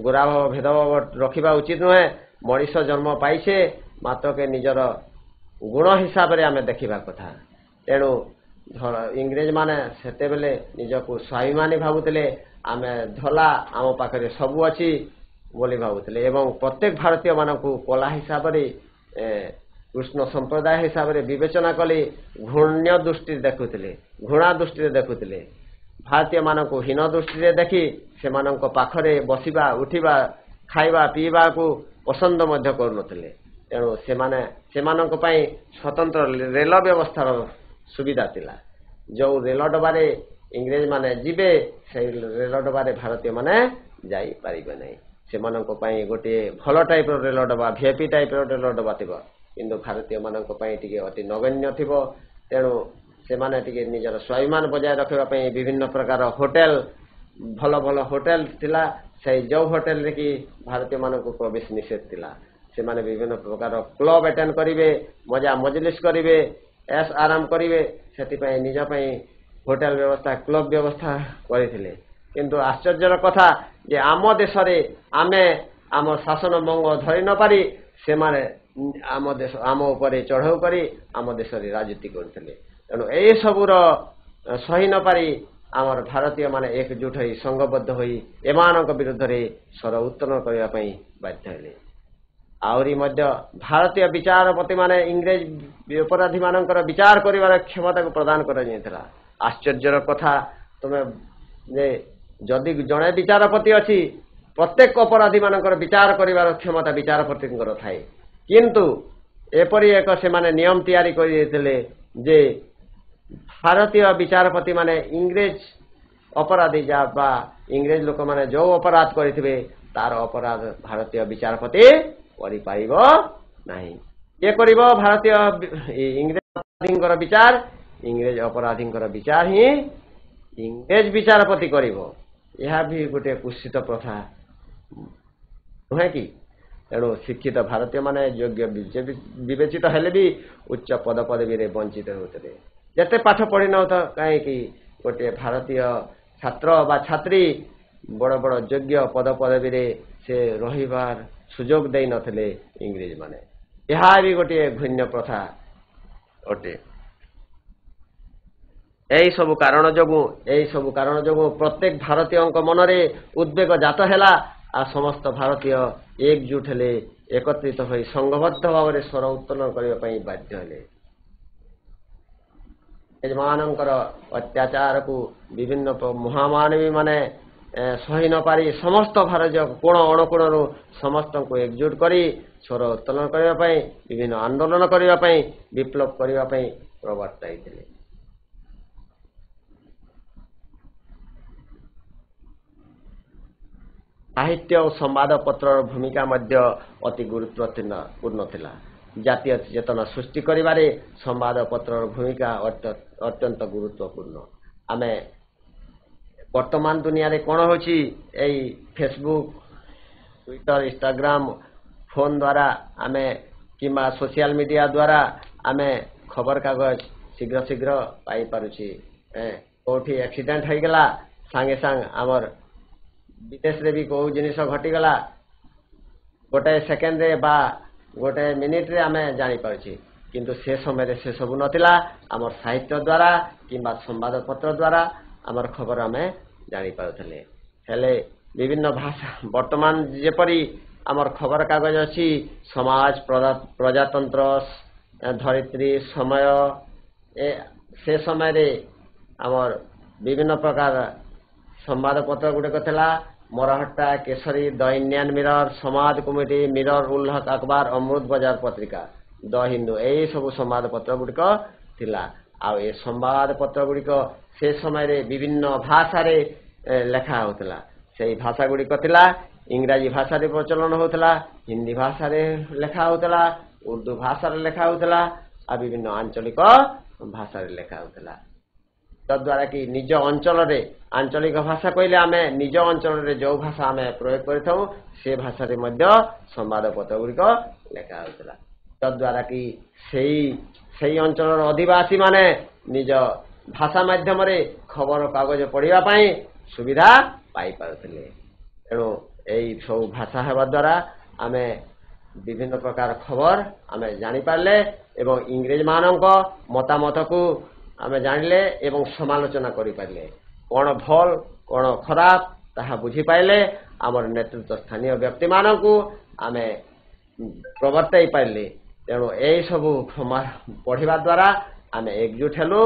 ଗୋରାଭାବ ଭେଦଭାବ ରଖିବା ଉଚିତ ନୁହେଁ। ମଣିଷ ଜନ୍ମ ପାଇଛେ ମାତ୍ରକେ ନିଜର ଗୁଣ ହିସାବରେ ଆମେ ଦେଖିବା କଥା। ତେଣୁ ଇଂରେଜମାନେ ସେତେବେଳେ ନିଜକୁ ସ୍ୱାଭିମାନୀ ଭାବୁଥିଲେ। ଆମେ ଧଳା, ଆମ ପାଖରେ ସବୁ ଅଛି ବୋଲି ଭାବୁଥିଲେ ଏବଂ ପ୍ରତ୍ୟେକ ଭାରତୀୟମାନଙ୍କୁ କଳା ହିସାବରେ କୃଷ୍ଣ ସମ୍ପ୍ରଦାୟ ହିସାବରେ ବିବେଚନା କଲେ ଘୃଣ୍ୟ ଦୃଷ୍ଟିରେ ଦେଖୁଥିଲେ, ଘୃଣା ଦୃଷ୍ଟିରେ ଦେଖୁଥିଲେ। ଭାରତୀୟମାନଙ୍କୁ ହୀନ ଦୃଷ୍ଟିରେ ଦେଖି ସେମାନଙ୍କ ପାଖରେ ବସିବା, ଉଠିବା, ଖାଇବା ପିଇବାକୁ ପସନ୍ଦ ମଧ୍ୟ କରୁନଥିଲେ। ତେଣୁ ସେମାନଙ୍କ ପାଇଁ ସ୍ୱତନ୍ତ୍ର ରେଳ ବ୍ୟବସ୍ଥାର ସୁବିଧା ଥିଲା। ଯେଉଁ ରେଳ ଡବାରେ ଇଂରେଜମାନେ ଯିବେ ସେହି ରେଳ ଡବାରେ ଭାରତୀୟମାନେ ଯାଇପାରିବେ ନାହିଁ। ସେମାନଙ୍କ ପାଇଁ ଗୋଟିଏ ଭଲ ଟାଇପ୍ର ରେଳ ଡବା, ଭିଆଇପି ଟାଇପ୍ର ରେଳ ଡବା ଥିବ, କିନ୍ତୁ ଭାରତୀୟମାନଙ୍କ ପାଇଁ ଟିକେ ଅତି ନଗଣ୍ୟ ଥିବ। ତେଣୁ ସେମାନେ ଟିକେ ନିଜର ସ୍ୱାଭିମାନ ବଜାୟ ରଖିବା ପାଇଁ ବିଭିନ୍ନ ପ୍ରକାର ହୋଟେଲ, ଭଲ ଭଲ ହୋଟେଲ ଥିଲା। ସେଇ ଯେଉଁ ହୋଟେଲରେ କି ଭାରତୀୟମାନଙ୍କୁ ପ୍ରବେଶ ନିଷେଧ ଥିଲା। ସେମାନେ ବିଭିନ୍ନ ପ୍ରକାର କ୍ଲବ୍ ଆଟେଣ୍ଡ କରିବେ, ମଜା ମଜଲିସ କରିବେ, ଏସ୍ ଆରାମ କରିବେ। ସେଥିପାଇଁ ନିଜ ପାଇଁ ହୋଟେଲ ବ୍ୟବସ୍ଥା, କ୍ଲବ୍ ବ୍ୟବସ୍ଥା କରିଥିଲେ। କିନ୍ତୁ ଆଶ୍ଚର୍ଯ୍ୟର କଥା ଯେ ଆମ ଦେଶରେ ଆମେ ଆମ ଶାସନ ଭଙ୍ଗ ଧରି ନ ପାରି ସେମାନେ ଆମ ଉପରେ ଚଢ଼ଉ କରି ଆମ ଦେଶରେ ରାଜୁତି କରୁଥିଲେ। ତେଣୁ ଏହିସବୁର ସହି ନ ପାରି ଆମର ଭାରତୀୟମାନେ ଏକଜୁଟ ହୋଇ ସଂଘବଦ୍ଧ ହୋଇ ଏମାନଙ୍କ ବିରୁଦ୍ଧରେ ସ୍ୱର ଉତ୍ତୋଳନ କରିବା ପାଇଁ ବାଧ୍ୟ ହେଲେ। ଆହୁରି ମଧ୍ୟ ଭାରତୀୟ ବିଚାରପତିମାନେ ଇଂରେଜ ଅପରାଧୀମାନଙ୍କର ବିଚାର କରିବାର କ୍ଷମତାକୁ ପ୍ରଦାନ କରାଯାଇଥିଲା। ଆଶ୍ଚର୍ଯ୍ୟର କଥା ତୁମେ ଯେ ଯଦି ଜଣେ ବିଚାରପତି ଅଛି ପ୍ରତ୍ୟେକ ଅପରାଧୀମାନଙ୍କର ବିଚାର କରିବାର କ୍ଷମତା ବିଚାରପତିଙ୍କର ଥାଏ। କିନ୍ତୁ ଏପରି ଏକ ସେମାନେ ନିୟମ ତିଆରି କରିଦେଇଥିଲେ ଯେ ଭାରତୀୟ ବିଚାରପତିମାନେ ଇଂରେଜ ଅପରାଧୀ ବା ଇଂରେଜ ଲୋକମାନେ ଯେଉଁ ଅପରାଧ କରିଥିବେ ତାର ଅପରାଧ ଭାରତୀୟ ବିଚାରପତି କରିପାରିବ ନାହିଁ। କିଏ କରିବ? ଭାରତୀୟ ଇଂରେଜ ଅପରାଧୀଙ୍କର ବିଚାର इंग्रेज अपराधींकर विचार ही इंग्रेज विचारपति करिब यह भी गोटे कुत्सित प्रथा नुहे कि तेणु शिक्षित भारतीय माने योग्य विवेचित हेले भी उच्च पद पदवी वंचित होते जिते पाठ पढ़ी न कहीं गोटे भारतीय छात्र बा छात्री बड़ बड़ योग्य पद पदवी से रहिबार सुजोग दे नथिले इंग्रेज माने यह भी गोटे घृण्य प्रथा अटे यही सब कारण जोगु प्रत्येक भारतीय मनरे उद्वेग जात हैला आ समस्त भारतीय एकजुट हेले एकत्रित होई संघबद्ध भाव में स्वर उत्तोलन करने बाध्य हेले यजमानंकर अत्याचार को विभिन्न महामानवी माने सही न पारी समस्त भारतीय कोण अणुकोण समस्त को एकजुट करी स्वर उत्तोलन करने विभिन्न आंदोलन करने विप्लव करने प्रवर्त्ताई थे साहित्य और संवादपत्र भूमिका मध्य अति गुरुत्वपूर्ण थिला जातीय चेतना सृष्टि करिबारे संवादपत्र भूमिका अत्यंत गुरुत्वपूर्ण आमे वर्तमान दुनिया रे कोन होची एई फेसबुक ट्विटर इंस्टाग्राम फोन द्वारा आमे किमा सोशल मीडिया द्वारा आमे खबर कागज शीघ्र शीघ्र पाई पारुची कोठी एक्सीडेंट हो गला सांगे सांग आमर विदेश रे भी को जिनिस घटीगला गोटे सेकेंड रे बा गोटे मिनिट रे आमे जानी पारुची किंतु से समय रे से सब नथिला आमर साहित्य द्वारा किंबा संवादपत्र द्वारा आमर खबर आमे जानी पारुथले हेले विभिन्न भाषा वर्तमान जेपरी आमर खबर कागज अछि समाज प्रजातंत्र धरित्री समय से समय रे आमर विभिन्न प्रकार संवादपत्र गुड़े थिला Maratha Kesari the Indian mirror समाज कमिटी मिरर उल्लक अखबार अमृत बाजार पत्रिका द हिंदू यही सब संवादपत्र गुड़िक थिला आ ए संवादपत्र गुड़िक से समय रे विभिन्न भाषा रे लेखा होतला से भाषा गुड़िक थिला इंग्राजी भाषा रे प्रचलन होतला हिंदी भाषा रे लेखा होतला उर्दू भाषा रे लेखा होतला आ विभिन्न आंचलिक भाषा रे लेखा होतला तद्वारा कि निज अंचल रे आंचलिक भाषा कहले आमे निज अंचल रे जो भाषा आमे प्रयोग करथौ से भाषा रे मध्य संवादपत्र गुड़िक लेखा होतला तद्वारा कि सेही अंचल अधिवासी माने निज भाषा माध्यम रे खबर कागज पढ़िबा पई सुविधा पाई पारुथिले एणु एई सब भाषा हेबा द्वारा आमे विभिन्न प्रकार खबर आमे जानि पारले एवं इंग्रेज मानक मतामत को आमे जानिले एवं समालोचना करि पारले कोन भल कोन खराब ताहा बुझी पाइले आमर नेतृत्व स्थानीय व्यक्ति मानकू आमे प्रवर्ताई पाइले तेणु यही सब पढ़िबा द्वारा आमे एकजुट हेलु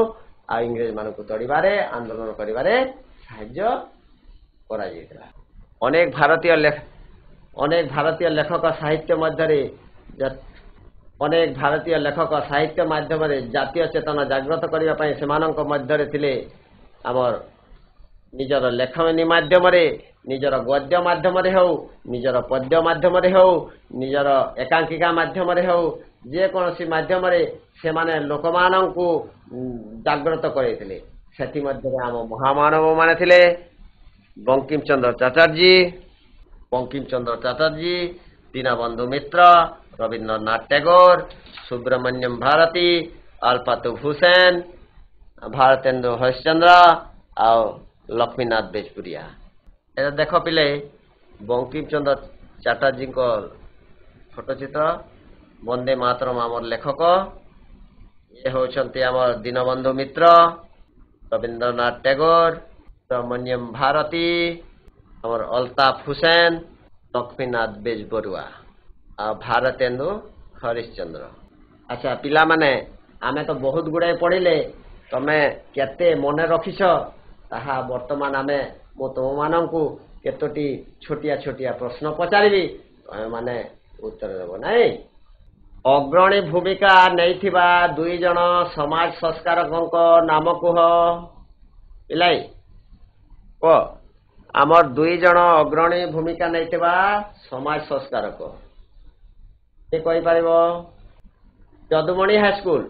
आ इंग्रेज मानकू तड़िबारे आंदोलन करिबारे साहाय्य करा जायतिला अनेक भारतीय लेखक साहित्य मध्यरे अनेक भारतीय लेखक साहित्य माध्यम जातीय चेतना जागृत करने सेमानंक मध्यरे थिले आमर निजर लेखनी माध्यम निजर गद्य माध्यम हो निजर पद्य माध्यम हो निजर एकांकिका माध्यम हो जेकोसी माध्यम से माने लोकमानंकु जागृत करैथिले सेति मध्यरे आम महामानव माने थिले बंकिम चंद्र चटर्जी दीनबंधु मित्र रवीन्द्रनाथ टैगोर सुब्रमण्यम भारती अल्पातु भूषण भारतेंदु हरिश्चंद्र आ लक्ष्मीनाथ बेजपुरिया ए देख पिले बंकिम चंद्र चटर्जी को फोटोचित्र वंदे मातरम आमर लेखक ये होचंती आमर दीनबंधु मित्र रवीन्द्रनाथ टैगोर सुब्रमण्यम भारती आमर अल्ताफ हुसैन लक्ष्मीनाथ बेजबरुआ आ भारतेंदु हरिश्चंद्र अच्छा पिला माने आमे तो बहुत गुड़ाए पढ़िले तमे केते मने रखिछ ताहा वर्तमान आमे मो तुम मानंकु केतोटी छोटिया छोटिया प्रश्न पचारिबी तमे माने उत्तर देबो नाही अग्रणी भूमिका नैथिबा दुई जन समाज संस्कारकंक नाम कुह पिलाई को आमर दुई जन अग्रणी भूमिका नैथिबा समाज संस्कारक कही पार यदुमणि हाईस्कल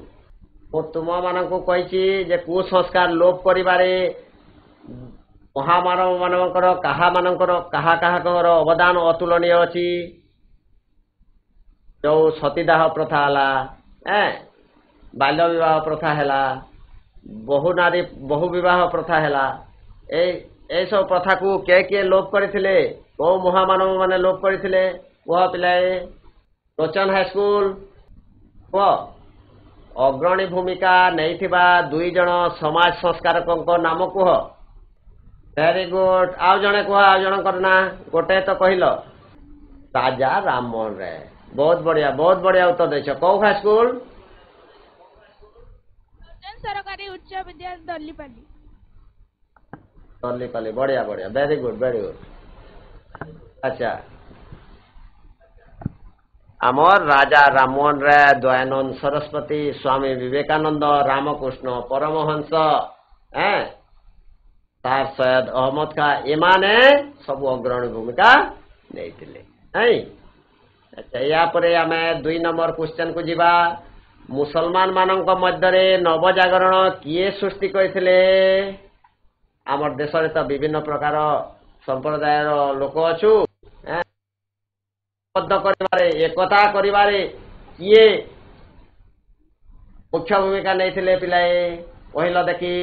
ମୁଁ ତୁମମାନଙ୍କୁ କହିଛି ଯେ କୁସଂସ୍କାର ଲୋପ କରିବାରେ ମହାମାନବ ମାନଙ୍କର କାହା କାହାଙ୍କର ଅବଦାନ ଅତୁଳନୀୟ ଅଛି। ଯୋଉ ସତୀଦାହ ପ୍ରଥା ହେଲା, ବାଲ୍ୟ ବିବାହ ପ୍ରଥା ହେଲା, ବହୁ ବିବାହ ପ୍ରଥା ହେଲା, ଏସବୁ ପ୍ରଥାକୁ କିଏ ଲୋପ କରିଥିଲେ? କୋଉ ମହାମାନବ ମାନେ ଲୋପ କରିଥିଲେ? କୁହ ପିଲାଏ। ଲୋଚନ ହାଇସ୍କୁଲ କୁହ। ଅଗ୍ରଣୀ ଭୂମିକା ନେଇଥିବା 2 ଜଣ ସମାଜ ସଂସ୍କାରକଙ୍କ ନାମ କୁହ। Very good. ଆଉ ଜଣେ କୁହ, ଆଉ ଜଣଙ୍କର ନା। ଗୋଟେ ତ କହିଲ, ରାଜା ରାମମୋହନ ରାୟ। ବହୁତ ବଢିଆ ଉତ୍ତର ଦେଇଛ। କୋଉ ହାଇସ୍କୁଲ? ସରକାରୀ ଉଚ୍ଚ ବିଦ୍ୟାଳୟ ଦଲିପାଲି। ବଢିଆ ଭେରି ଗୁଡ୍। ଆଚ୍ଛା, ଆମର ରାଜା ରାମମୋହନ ରାୟ, ଦୟାନନ୍ଦ ସରସ୍ୱତୀ, ସ୍ୱାମୀ ବିବେକାନନ୍ଦ, ରାମକୃଷ୍ଣ ପରମହଂସ, ସାର୍ ସୈୟଦ ଅହମ୍ମଦ ଖାଁ, ଏମାନେ ସବୁ ଅଗ୍ରଣୀ ଭୂମିକା ନେଇଥିଲେ। ଆଚ୍ଛା, ୟା ପରେ ଆମେ 2 ନମ୍ବର କ୍ୱେଶ୍ଚନ କୁ ଯିବା। ମୁସଲମାନ ମାନଙ୍କ ମଧ୍ୟରେ ନବଜାଗରଣ କିଏ ସୃଷ୍ଟି କରିଥିଲେ? ଆମର ଦେଶରେ ତ ବିଭିନ୍ନ ପ୍ରକାର ସମ୍ପ୍ରଦାୟର ଲୋକ ଅଛୁ। କରିବାରେ, ଏକତା କରିବାରେ କିଏ ମୁଖ୍ୟ ଭୂମିକା ନେଇଥିଲେ ପିଲାଏ? କହିଲ ଦେଖି।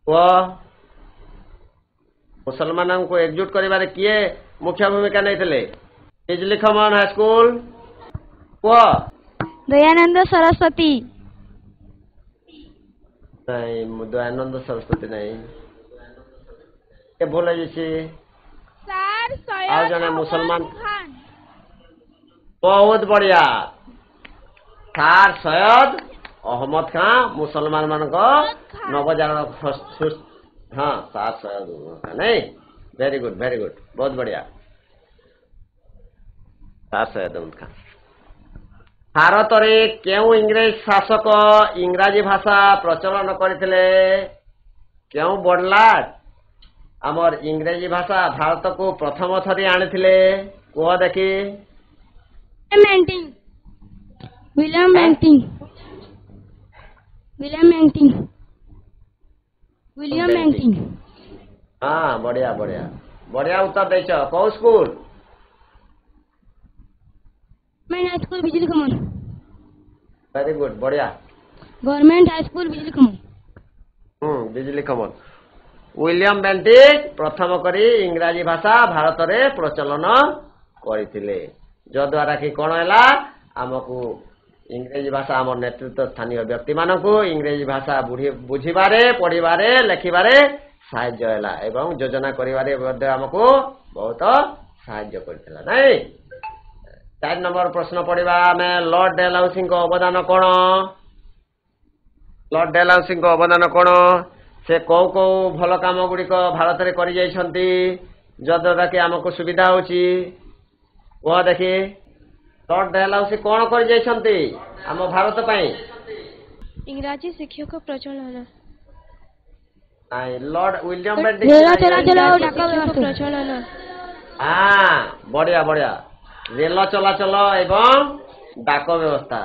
କୁହ। ମୁସଲମାନଙ୍କୁ ଏକଜୁଟ କରିବାରେ କିଏ ମୁଖ୍ୟ ଭୂମିକା ନେଇଥିଲେ? ବିଜଲି ଖମନ ହାଇସ୍କୁଲ କୁହ। ଦୟାନନ୍ଦ ସରସ୍ୱତୀ। ନାଇଁ, ଦୟାନନ୍ଦ ସରସ୍ୱତୀ ନାଇଁ, ଭୁଲ ହେଇଯାଇଛି। ଆଉ ଜଣେ ମୁସଲମାନ। ବହୁତ ବଢିଆ। ସାର୍ ସୈୟଦ ଅହମ୍ମଦ ଖାଁ ମୁସଲମାନ ମାନଙ୍କ ନବଜାଗରଣ। ସାର୍ ସୈୟଦ ନାଇଁ। Very good. ବହୁତ ବଢିଆ। ସାର୍ ସୈୟଦ ଅହମ୍ମଦ ଖାଁ। ଭାରତରେ କେଉଁ ଇଂରେଜ ଶାସକ ଇଂରାଜୀ ଭାଷା ପ୍ରଚଳନ କରିଥିଲେ? କେଉଁ ବଡଲାଟ ଆମର ଇଂରେଜୀ ଭାଷା ଭାରତକୁ ପ୍ରଥମ ଥରି ଆଣିଥିଲେ? କୁହ ଦେଖି। William Bentinck. ହଁ, ବଢିଆ ଉତ୍ତର ଦେଇଛ। କୋଉ school? High school Bijli Khaman. Very good. ବଢିଆ। Government high school Bijli Khaman. Bijli Khaman. William Bentinck ପ୍ରଥମ କରି ଇଂରାଜୀ ଭାଷା ଭାରତରେ ପ୍ରଚଳନ କରିଥିଲେ। ଯଦ୍ୱାରା କି କଣ ହେଲା? ଆମକୁ ଇଂରେଜୀ ଭାଷା, ଆମ ନେତୃତ୍ୱ ସ୍ଥାନୀୟ ବ୍ୟକ୍ତି ମାନଙ୍କୁ ଇଂରେଜୀ ଭାଷା ବୁଝିବାରେ, ପଢିବାରେ, ଲେଖିବାରେ ସାହାଯ୍ୟ ହେଲା ଏବଂ ଯୋଜନା କରିବାରେ ମଧ୍ୟ ଆମକୁ ବହୁତ ସାହାଯ୍ୟ କରିଥିଲା। ନାଇଁ। 4 ନମ୍ବର ପ୍ରଶ୍ନ ପଢିବା ଆମେ। ଲର୍ଡ ଡେଲହାଉସିଙ୍କ ଅବଦାନ କଣ? ଲର୍ଡ ଡେଲହାଉସିଙ୍କ ଅବଦାନ କଣ? ସେ କୋଉ ଭଲ କାମ ଗୁଡିକ ଭାରତରେ କରି ଯାଇଛନ୍ତି ଯଦ୍ୱାରା କି ଆମକୁ ସୁବିଧା ହଉଛି? କୁହ ଦେଖି। ଲର୍ଡ ଡେଲହାଉସି କଣ କରି ଯାଇଛନ୍ତି ଆମ ଭାରତ ପାଇଁ? ଇଂରାଜୀ ଶିକ୍ଷକ ପ୍ରଚଳନ। ନାଇଁ, ଲର୍ଡ ୱିଲିୟମ ବେଣ୍ଟିଂ ପ୍ରଚଳନ। ବଢିଆ। ରେଳ ଚଳାଚଳ ଏବଂ ଡାକ ବ୍ୟବସ୍ଥା।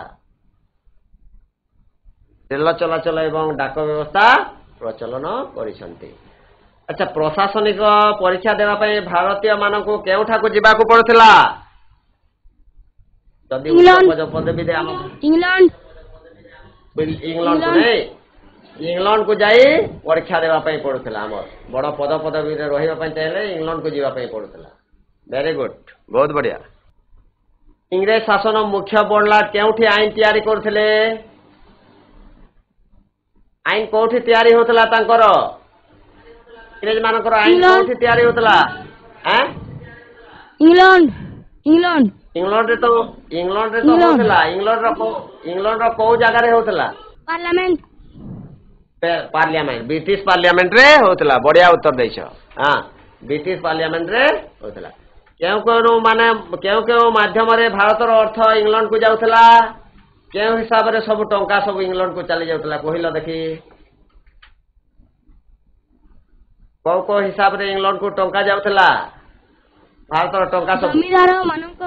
ପ୍ରଚଳନ କରିଛନ୍ତି। ଆଚ୍ଛା, ପ୍ରଶାସନିକ ପରୀକ୍ଷା ଦେବା ପାଇଁ ଭାରତୀୟ ମାନଙ୍କୁ କେଉଁଠାକୁ ଯିବାକୁ ପଡୁଥିଲା? ଯଦି ପଦବୀରେ ଇଂଲଣ୍ଡକୁ ଯାଇ ପରୀକ୍ଷା ଦେବା ପାଇଁ ପଡୁଥିଲା। ଆମର ବଡ ପଦବୀରେ ରହିବା ପାଇଁ ଚାହିଁଲେ ଇଂଲଣ୍ଡକୁ ଯିବା ପାଇଁ ପଡୁଥିଲା। Very good. ବହୁତ ବଢିଆ। ଇଂରେଜ ଶାସନ ମୁଖ୍ୟ ବଡଲାଟ କେଉଁଠି ଆଇନ ତିଆରି କରୁଥିଲେ? ଆଇନ କୋଉଠି ତିଆରି ହଉଥିଲା ତାଙ୍କର? ଇଂରେଜ ମାନଙ୍କର ଆଇନ କୋଉଠି ତିଆରି ହଉଥିଲା? ଇଂଲଣ୍ଡରେ ତ ହଉଥିଲା। ଇଂଲଣ୍ଡର କୋଉ ଜାଗାରେ ହଉଥିଲା? ପାର୍ଲିଆମେଣ୍ଟ। ବ୍ରିଟିଶ ପାର୍ଲିଆମେଣ୍ଟ ରେ ହଉଥିଲା। ବଢିଆ ଉତ୍ତର ଦେଇଛ। ବ୍ରିଟିଶ ପାର୍ଲିଆମେଣ୍ଟ ରେ ହଉଥିଲା। କେଉଁ ମାଧ୍ୟମରେ ଭାରତର ଅର୍ଥ ଇଂଲଣ୍ଡକୁ ଯାଉଥିଲା? କେଉଁ ହିସାବରେ ସବୁ ଟଙ୍କା ସବୁ ଇଂଲଣ୍ଡକୁ ଚାଲି ଯାଉଥିଲା? କହିଲ ଦେଖି। କୋଉ ହିସାବରେ ଇଂଲଣ୍ଡକୁ ଟଙ୍କା ଯାଉଥିଲା? ଭାରତର ଟଙ୍କା ସବୁ ଜମିଦାର ମାନଙ୍କ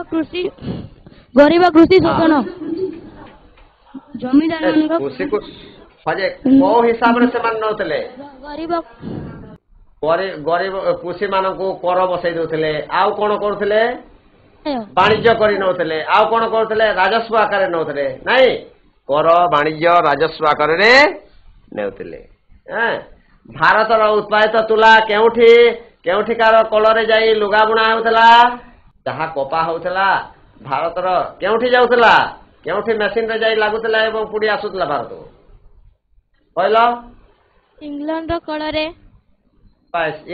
ଗରିବ କୃଷି ଶୋଷଣ। ଜମିଦାର ମାନଙ୍କ କୃଷିକୁ ହଜେ କୋଉ ହିସାବରେ ସେମାନେ ନଉଥିଲେ ଗରିବ ଗରିବ କୃଷି ମାନଙ୍କୁ କର ବସେଇ ଦଉଥିଲେ ଆଉ କଣ କରୁଥିଲେ ଆୟ ବାଣିଜ୍ୟ କରି ନଉଥିଲେ ଆଉ କଣ କରୁଥିଲେ ରାଜସ୍ୱ ଆକାରରେ ନଉଥିଲେ ନାଇଁ କର ବାଣିଜ୍ୟ ରାଜସ୍ୱ ଆକାରରେ ନେଉଥିଲେ ଭାରତର ଉତ୍ପାଦିତ ତୁଲା କେଉଁଠିକାର କଳରେ ଯାଇ ଲୁଗା ବୁଣା ହେଉଥିଲା ଯାହା କପା ହଉଥିଲା ଭାରତର କେଉଁଠି ଯାଉଥିଲା କେଉଁଠି ମେସିନରେ ଯାଇ ଲାଗୁଥିଲା ଏବଂ ପୁଡି ଆସୁଥିଲା ଭାରତକୁ କହିଲ ଇଂଲଣ୍ଡର କଳରେ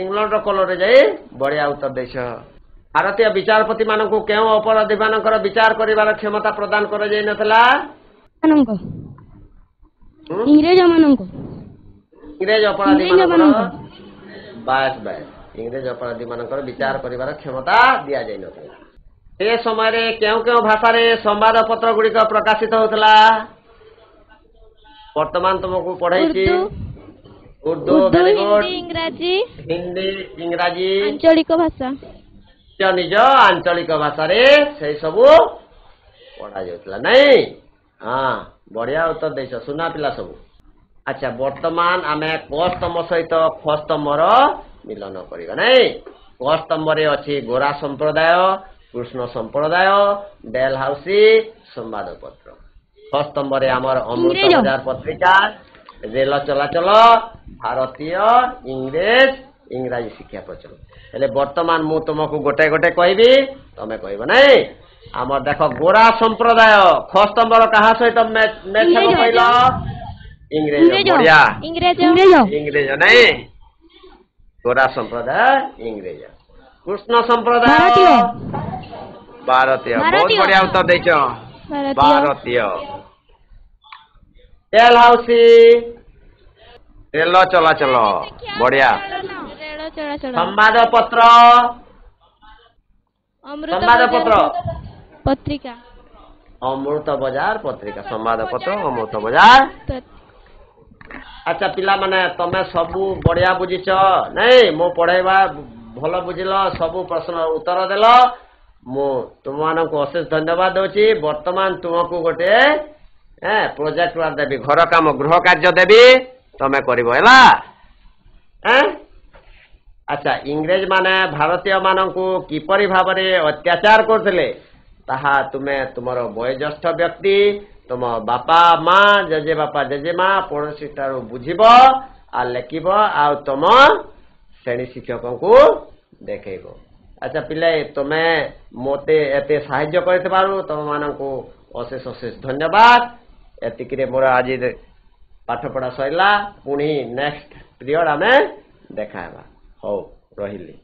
ଇଂଲଣ୍ଡର କଳରେ ଯାଇ ବଢିଆ ଉତ୍ତର ଦେଇଛ ଭାରତୀୟ ବିଚାରପତି ମାନଙ୍କୁ କେଉଁ ଅପରାଧୀ ମାନଙ୍କର ବିଚାର କରିବାର କ୍ଷମତା ପ୍ରଦାନ କରାଯାଇ ନଥିଲା ମାନଙ୍କ ଇଂରେଜ ମାନଙ୍କ ଇଂରେଜ ଅପରାଧୀ ଇଂରେଜ ମାନଙ୍କର ମାନଙ୍କ ବାସ୍ ଇଂରେଜ ଅପରାଧୀ ମାନଙ୍କର ବିଚାର କରିବାର କ୍ଷମତା ଦିଆଯାଇ ନଥିଲା ସେ ସମୟରେ କେଉଁ କେଉଁ ଭାଷାରେ ସମ୍ବାଦ ପତ୍ର ଗୁଡିକ ପ୍ରକାଶିତ ହଉଥିଲା ବର୍ତ୍ତମାନ ତୁମକୁ ପଢେଇଛି ଉର୍ଦୁ ଭେରି ଗୁଡ୍ ହିନ୍ଦୀ ଇଂରାଜୀ ହିନ୍ଦୀ ଇଂରାଜୀ ଆଞ୍ଚଳିକ ଭାଷା ନିଜ ଆଞ୍ଚଳିକ ଭାଷାରେ ସେଇ ସବୁ ପଢା ଯାଉଥିଲା ନାଇଁ ହଁ ବଢିଆ ଉତ୍ତର ଦେଇଛ ସୁନା ପିଲା ସବୁ ଆଚ୍ଛା ବର୍ତ୍ତମାନ ଆମେ କ ସ୍ତମ୍ଭ ସହିତ ଖ ସ୍ତମ୍ଭର ମିଳନ କରିବା ନାଇଁ କ ସ୍ତମ୍ଭରେ ଅଛି ଗୋରା ସମ୍ପ୍ରଦାୟ କୃଷ୍ଣ ସମ୍ପ୍ରଦାୟ ଡେଲ ହାଉସି ସମ୍ବାଦପତ୍ର ଖ ସ୍ତମ୍ଭରେ ଆମର ଅମୃତ ଇଂରେଜ। ବଜାର ପତ୍ରିକା ରେଳ ଚଳାଚଳ ଭାରତୀୟ ଇଂରେଜ ଇଂରାଜୀ ଶିକ୍ଷା ପ୍ରଚଳନ ହେଲେ ବର୍ତ୍ତମାନ ମୁଁ ତୁମକୁ ଗୋଟେ ଗୋଟେ କହିବି ତମେ କହିବ ନାଇଁ ଆମର ଦେଖ ଗୋରା ସମ୍ପ୍ରଦାୟ ଖ ସ୍ତମ୍ଭର କାହା ସହିତ ମ୍ୟାଚ୍ ହେବ କହିଲ ଇଂରେଜ ବଢିଆ ଇଂରେଜ ଇଂରେଜ ନାଇଁ ଗୋରା ସମ୍ପ୍ରଦାୟ ଇଂରେଜ କୃଷ୍ଣ ସମ୍ପ୍ରଦାୟ ଭାରତୀୟ ବହୁତ ବଢିଆ ଉତ୍ତର ଦେଇଛ ଭାରତୀୟ ଡେଲ ହାଉସି ରେଳ ଚଳାଚଳ ବଢିଆ ରେଳ ଚଳାଚଳ ସମ୍ବାଦପତ୍ର ଅମୃତ ସମ୍ବାଦପତ୍ର ପତ୍ରିକା ଅମୃତ ବଜାର ପତ୍ରିକା ସମ୍ବାଦପତ୍ର ଅମୃତ ବଜାର ଆଚ୍ଛା ପିଲାମାନେ ତମେ ସବୁ ବଢିଆ ବୁଝିଛ ନାଇଁ ମୁଁ ପଢେଇବା ଭଲ ବୁଝିଲ ସବୁ ପ୍ରଶ୍ନ ଉତ୍ତର ଦେଲ ମୁଁ ତୁମମାନଙ୍କୁ ଅଶେଷ ଧନ୍ୟବାଦ ଦଉଛି ବର୍ତ୍ତମାନ ତୁମକୁ ଗୋଟେ ପ୍ରୋଜେକ୍ଟ ଦେବି ଘର କାମ ଗୃହ କାର୍ଯ୍ୟ ଦେବି ତମେ କରିବ ହେଲା ଆଚ୍ଛା ଇଂରେଜ ମାନେ ଭାରତୀୟ ମାନଙ୍କୁ କିପରି ଭାବରେ ଅତ୍ୟାଚାର କରୁଥିଲେ ତାହା ତୁମେ ତୁମର ବୟୋଜ୍ୟେଷ୍ଠ ବ୍ୟକ୍ତି ତୁମ ବାପା ମା ଜେଜେ ବାପା ଜେଜେ ମା ପଡୋଶୀ ଠାରୁ ବୁଝିବ ଆଉ ଲେଖିବ ଆଉ ତୁମ ଶ୍ରେଣୀ ଶିକ୍ଷକଙ୍କୁ ଦେଖେଇବ ଆଚ୍ଛା ପିଲେ ତୁମେ ମୋତେ ଏତେ ସାହାଯ୍ୟ କରିଥିବାରୁ ତମମାନଙ୍କୁ ଅଶେଷ ଅଶେଷ ଧନ୍ୟବାଦ ଏତିକିରେ ମୋର ଆଜି ପାଠପଢା ସରିଲା ପୁଣି ନେକ୍ସଟ ପିରିୟଡ଼ ଆମେ ଦେଖା ହେବା ହଉ ରହିଲି